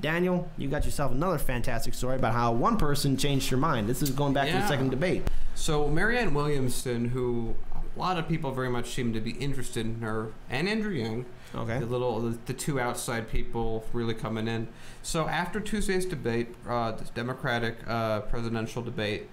Daniel, you got yourself another fantastic story about how one person changed your mind. This is going back to the second debate. So Marianne Williamson, who a lot of people very much seem to be interested in her, and Andrew Yang, the two outside people really coming in. So after Tuesday's debate, this Democratic presidential debate,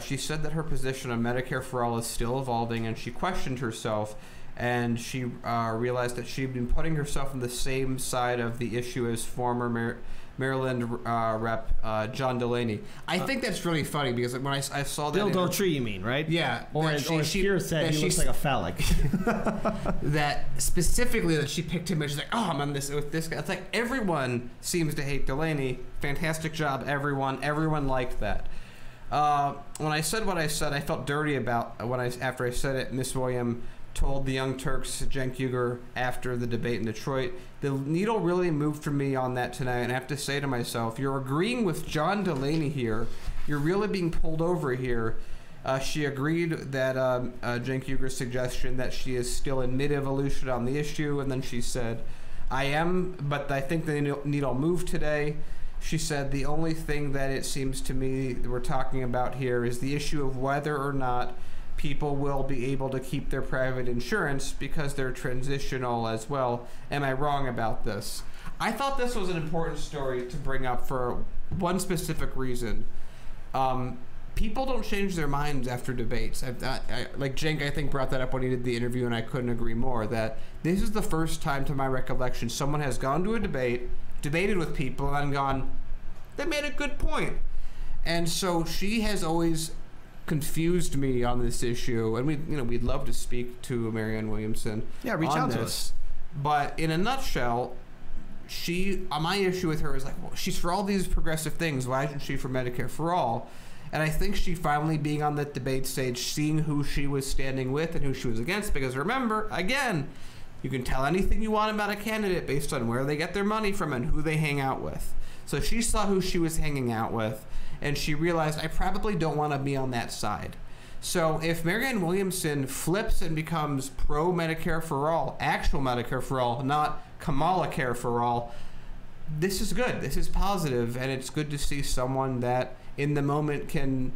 she said that her position on Medicare for All is still evolving, and she questioned herself, and she realized that she'd been putting herself on the same side of the issue as former Maryland Rep John Delaney. I think that's really funny because when I saw that... Dildo tree, you mean, right? Yeah. Or as Shira said, he looks like a phallic. That specifically that she picked him and she's like, oh, I'm on this with this guy. It's like everyone seems to hate Delaney. Fantastic job, everyone. Everyone liked that. When I said what I said, I felt dirty about after I said it. Miss William told the Young Turks, Cenk Uygur, after the debate in Detroit. The needle really moved for me on that tonight, and I have to say to myself, you're agreeing with John Delaney here. You're really being pulled over here. She agreed that Cenk Uygur's suggestion that she is still in mid-evolution on the issue, and then she said, I am, but I think the needle moved today. She said, the only thing that it seems to me that we're talking about here is the issue of whether or not people will be able to keep their private insurance because they're transitional as well. Am I wrong about this? I thought this was an important story to bring up for one specific reason. People don't change their minds after debates. Like Cenk, I think, brought that up when he did the interview, and I couldn't agree more, that this is the first time, to my recollection, someone has gone to a debate, debated with people, and gone, they made a good point. And so she has always confused me on this issue, and we'd love to speak to Marianne Williamson. Yeah, reach out to us. But in a nutshell, my issue with her is like, well, she's for all these progressive things. Why isn't she for Medicare for All? And I think she finally being on the debate stage, seeing who she was standing with and who she was against, because remember, again, you can tell anything you want about a candidate based on where they get their money from and who they hang out with. So she saw who she was hanging out with, and she realized, I probably don't want to be on that side. So if Marianne Williamson flips and becomes pro-Medicare for All, actual Medicare for All, not Kamala Care for All, this is good. This is positive, and it's good to see someone that in the moment can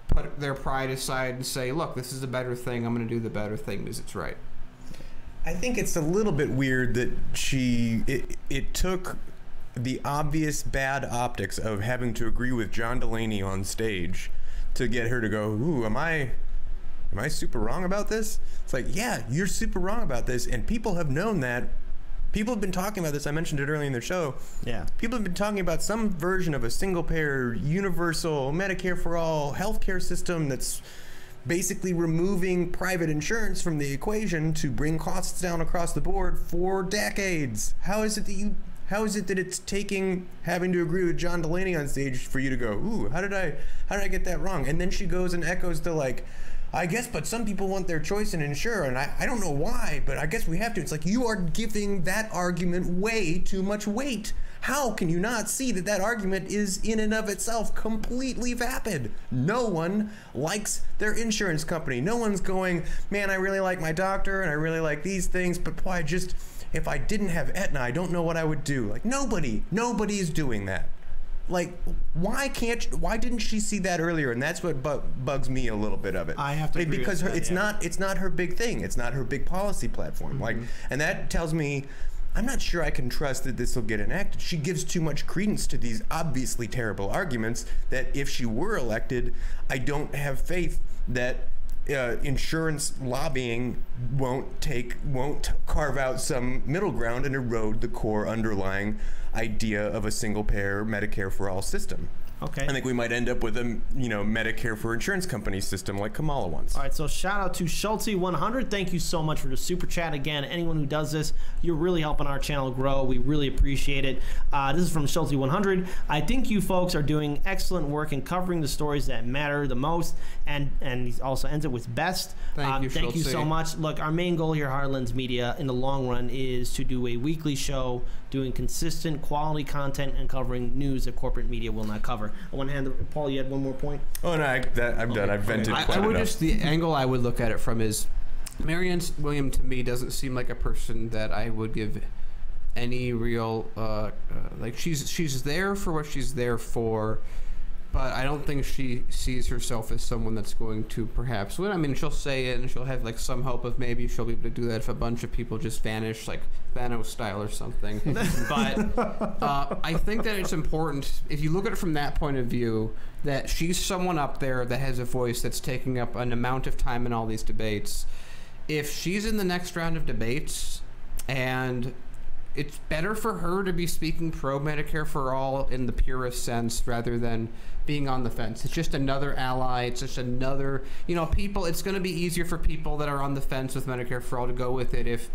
put their pride aside and say, look, this is a better thing. I'm going to do the better thing because it's right. I think it's a little bit weird that it took the obvious bad optics of having to agree with John Delaney on stage to get her to go, ooh, am I super wrong about this? It's like, yeah, you're super wrong about this, and people have known that. People have been talking about this. I mentioned it earlier in the show. Yeah. People have been talking about some version of a single-payer, universal, Medicare for all healthcare system that's basically removing private insurance from the equation to bring costs down across the board for decades. How is it that it's taking having to agree with John Delaney on stage for you to go, ooh, how did I get that wrong? And then she goes and echoes the like, I guess, but some people want their choice in insure, and I don't know why, but I guess we have to. It's like, you are giving that argument way too much weight. How can you not see that that argument is in and of itself completely vapid? No one likes their insurance company. No one's going, man, I really like my doctor and I really like these things, but boy, if I didn't have Aetna, I don't know what I would do. Like, nobody is doing that. Like, why didn't she see that earlier? And that's what bugs me a little bit of it. I have to agree because with that, it's not her big thing. It's not her big policy platform. Mm-hmm. Like, and that tells me, I'm not sure I can trust that this will get enacted. She gives too much credence to these obviously terrible arguments that if she were elected, I don't have faith that insurance lobbying won't carve out some middle ground and erode the core underlying idea of a single-payer Medicare for all system. Okay. I think we might end up with a Medicare for insurance company system like Kamala wants. All right, so shout out to Schulte100. Thank you so much for the super chat. Again, anyone who does this, you're really helping our channel grow. We really appreciate it. This is from Schulte100. I think you folks are doing excellent work in covering the stories that matter the most, and he also ends it with best. Thank you so much. Look, our main goal here at Heartlands Media in the long run is to do a weekly show doing consistent quality content and covering news that corporate media will not cover. I want to hand it, Paul, you had one more point? Oh, no, I'm done. I've vented quite enough. The angle I would look at it from is Marianne Williamson to me doesn't seem like a person that I would give any real like she's there for what she's there for, but I don't think she sees herself as someone that's going to perhaps win. I mean, she'll say it and she'll have like some hope of maybe she'll be able to do that if a bunch of people just vanish, like Thanos style or something. But I think that it's important, if you look at it from that point of view, that she's someone up there that has a voice that's taking up an amount of time in all these debates. If she's in the next round of debates, and it's better for her to be speaking pro Medicare for all in the purest sense rather than being on the fence. It's just another ally. It's just another, people, it's going to be easier for people that are on the fence with Medicare for all to go with it if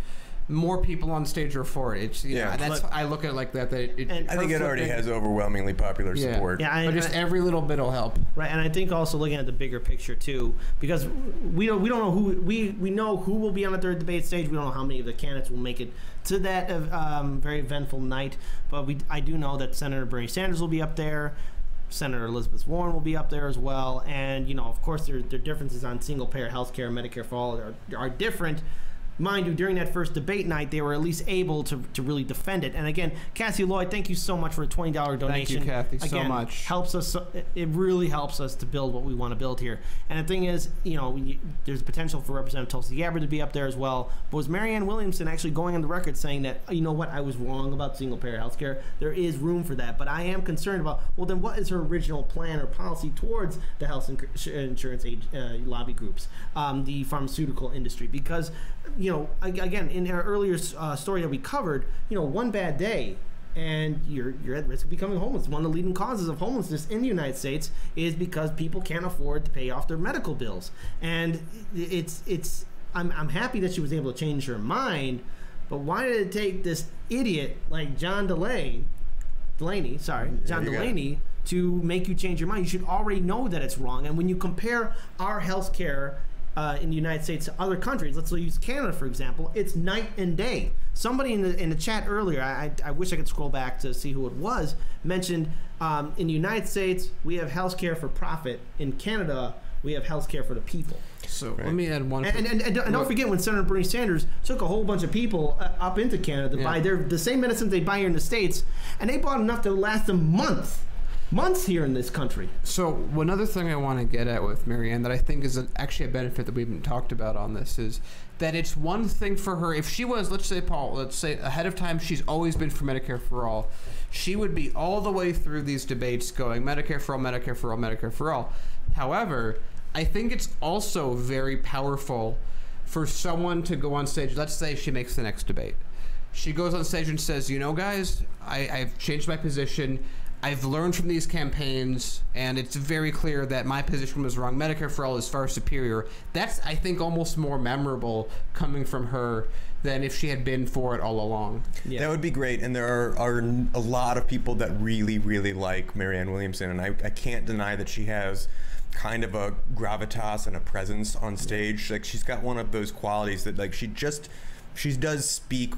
more people on stage are for it. It's, that's, I look at it like that. I think it already has overwhelmingly popular support. Yeah, but just every little bit will help. Right, and I think also looking at the bigger picture too, because we don't know who we know who will be on the third debate stage. We don't know how many of the candidates will make it to that very eventful night. But I do know that Senator Bernie Sanders will be up there. Senator Elizabeth Warren will be up there as well. And of course, their differences on single-payer health care, Medicare for all are different. Mind you, during that first debate night, they were at least able to really defend it. And again, Cassie Lloyd, thank you so much for a $20 donation. Thank you, Kathy, so much. Helps us. It really helps us to build what we want to build here. And the thing is, there's potential for Representative Tulsi Gabbard to be up there as well. But was Marianne Williamson actually going on the record saying that, I was wrong about single-payer health care. There is room for that. But I am concerned about, well, then what is her original plan or policy towards the health insurance lobby groups, the pharmaceutical industry? Because again, in our earlier story that we covered, one bad day and you're at risk of becoming homeless. One of the leading causes of homelessness in the United States is because people can't afford to pay off their medical bills. And I'm happy that she was able to change her mind, but why did it take this idiot like John Delaney to make you change your mind? You should already know that it's wrong. And when you compare our health care in the United States to other countries, let's use Canada for example, it's night and day. Somebody in the chat earlier, I wish I could scroll back to see who it was, mentioned in the United States we have health care for profit. In Canada we have health care for the people. So let me add one. And don't forget when Senator Bernie Sanders took a whole bunch of people up into Canada to buy the same medicines they buy here in the States, and they bought enough to last them months here in this country. So one other thing I want to get at with Marianne that I think is actually a benefit that we haven't talked about on this is that it's one thing for her, if she was, let's say ahead of time, she's always been for Medicare for all, she would be all the way through these debates going Medicare for all, Medicare for all, Medicare for all. However, I think it's also very powerful for someone to go on stage, let's say she makes the next debate. She goes on stage and says, guys, I've changed my position. I've learned from these campaigns, and it's very clear that my position was wrong. Medicare for all is far superior. That's, I think, almost more memorable coming from her than if she had been for it all along. Yeah. That would be great, and there are a lot of people that really, really like Marianne Williamson, and I can't deny that she has kind of a gravitas and a presence on stage. Like, she's got one of those qualities that, like, she does speak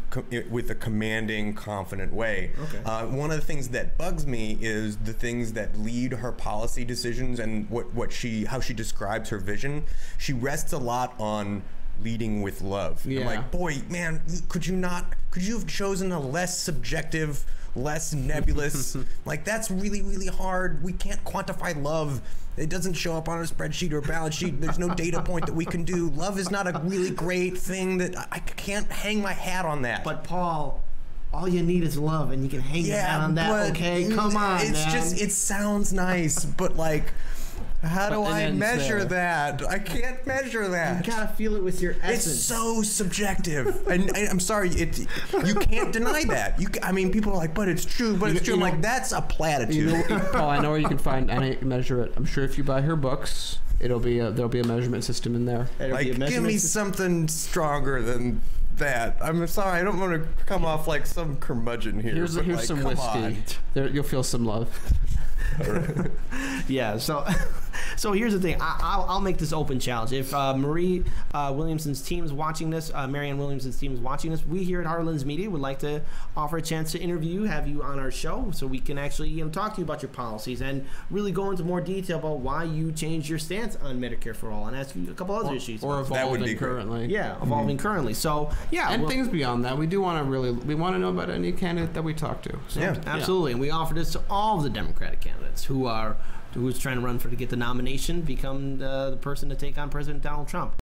with a commanding, confident way. Okay. One of the things that bugs me is the things that lead her policy decisions and how she describes her vision. She rests a lot on leading with love. Yeah. I'm like, boy, man, could you have chosen a less subjective, less nebulous, like, that's really, really hard. We can't quantify love. It doesn't show up on a spreadsheet or a balance sheet. There's no data point that we can do. Love is not a really great thing that I can't hang my hat on that. But Paul, all you need is love, and you can hang your hat on that. Okay, come on, it's man. It sounds nice, but like, how do I measure that? I can't measure that. You gotta feel it with your essence. It's so subjective. And I'm sorry, you can't deny that. I mean, people are like, but it's true, but it's true. I'm like, that's a platitude. Paul, I know where you can find and measure it. I'm sure if you buy her books, there'll be a measurement system in there. Like, give me something stronger than that. I'm sorry, I don't want to come off like some curmudgeon here. Here's some whiskey. You'll feel some love. Yeah, so So here's the thing. I'll make this open challenge. If Marianne Williamson's team is watching this, we here at Heartlands Media would like to offer a chance to interview you, have you on our show, so we can actually talk to you about your policies and really go into more detail about why you changed your stance on Medicare for all and ask you a couple other issues. Or evolving currently. Yeah, evolving currently. So yeah, and things beyond that. We do want to know about any candidate that we talk to. So, yeah, absolutely. And we offer this to all of the Democratic candidates who's trying to run to get the nomination, become the person to take on President Donald Trump.